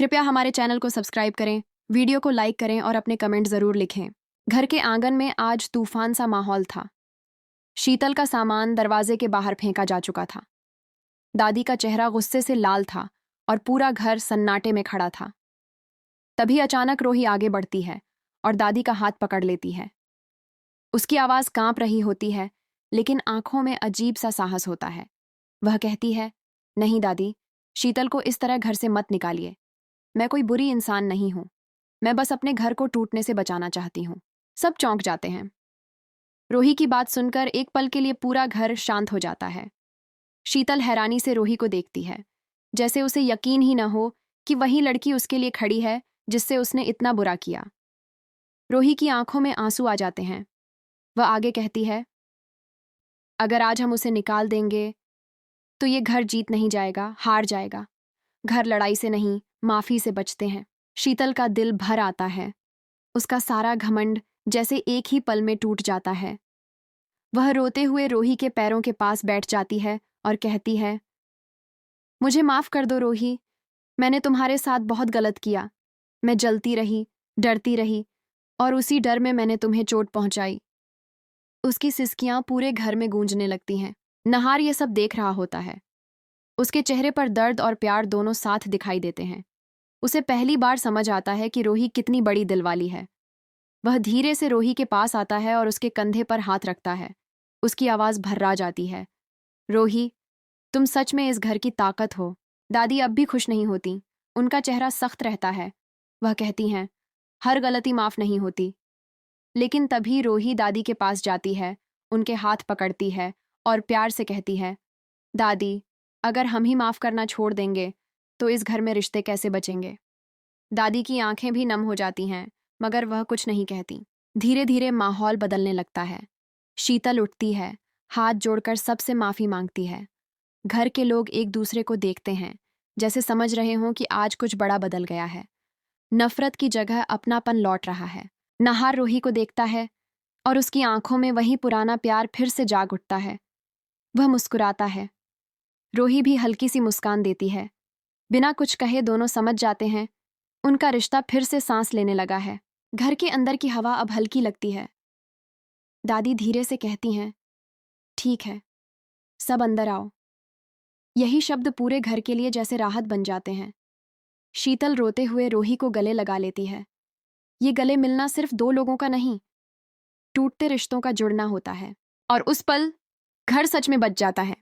कृपया हमारे चैनल को सब्सक्राइब करें, वीडियो को लाइक करें और अपने कमेंट ज़रूर लिखें। घर के आंगन में आज तूफान सा माहौल था। शीतल का सामान दरवाजे के बाहर फेंका जा चुका था। दादी का चेहरा गुस्से से लाल था और पूरा घर सन्नाटे में खड़ा था। तभी अचानक रोही आगे बढ़ती है और दादी का हाथ पकड़ लेती है। उसकी आवाज़ कांप रही होती है, लेकिन आंखों में अजीब सा साहस होता है। वह कहती है, नहीं दादी, शीतल को इस तरह घर से मत निकालिए। मैं कोई बुरी इंसान नहीं हूं। मैं बस अपने घर को टूटने से बचाना चाहती हूं। सब चौंक जाते हैं। रोही की बात सुनकर एक पल के लिए पूरा घर शांत हो जाता है। शीतल हैरानी से रोही को देखती है, जैसे उसे यकीन ही न हो कि वही लड़की उसके लिए खड़ी है जिससे उसने इतना बुरा किया। रोही की आंखों में आंसू आ जाते हैं। वह आगे कहती है, अगर आज हम उसे निकाल देंगे तो ये घर जीत नहीं जाएगा, हार जाएगा। घर लड़ाई से नहीं, माफी से बचते हैं। शीतल का दिल भर आता है। उसका सारा घमंड जैसे एक ही पल में टूट जाता है। वह रोते हुए रोही के पैरों के पास बैठ जाती है और कहती है, मुझे माफ कर दो रोही, मैंने तुम्हारे साथ बहुत गलत किया। मैं जलती रही, डरती रही और उसी डर में मैंने तुम्हें चोट पहुंचाई। उसकी सिसकियां पूरे घर में गूंजने लगती हैं। नहार ये सब देख रहा होता है। उसके चेहरे पर दर्द और प्यार दोनों साथ दिखाई देते हैं। उसे पहली बार समझ आता है कि रोही कितनी बड़ी दिलवाली है। वह धीरे से रोही के पास आता है और उसके कंधे पर हाथ रखता है। उसकी आवाज़ भर्रा जाती है, रोही, तुम सच में इस घर की ताकत हो। दादी अब भी खुश नहीं होती। उनका चेहरा सख्त रहता है। वह कहती हैं, हर गलती माफ नहीं होती। लेकिन तभी रोही दादी के पास जाती है, उनके हाथ पकड़ती है और प्यार से कहती है, दादी, अगर हम ही माफ करना छोड़ देंगे तो इस घर में रिश्ते कैसे बचेंगे। दादी की आंखें भी नम हो जाती हैं, मगर वह कुछ नहीं कहती। धीरे धीरे माहौल बदलने लगता है। शीतल उठती है, हाथ जोड़कर सबसे माफी मांगती है। घर के लोग एक दूसरे को देखते हैं, जैसे समझ रहे हों कि आज कुछ बड़ा बदल गया है। नफरत की जगह अपनापन लौट रहा है। नहार रोही को देखता है और उसकी आंखों में वही पुराना प्यार फिर से जाग उठता है। वह मुस्कुराता है। रोही भी हल्की सी मुस्कान देती है। बिना कुछ कहे दोनों समझ जाते हैं, उनका रिश्ता फिर से सांस लेने लगा है। घर के अंदर की हवा अब हल्की लगती है। दादी धीरे से कहती हैं, ठीक है, सब अंदर आओ। यही शब्द पूरे घर के लिए जैसे राहत बन जाते हैं। शीतल रोते हुए रोही को गले लगा लेती है। ये गले मिलना सिर्फ दो लोगों का नहीं, टूटते रिश्तों का जुड़ना होता है। और उस पल घर सच में बच जाता है।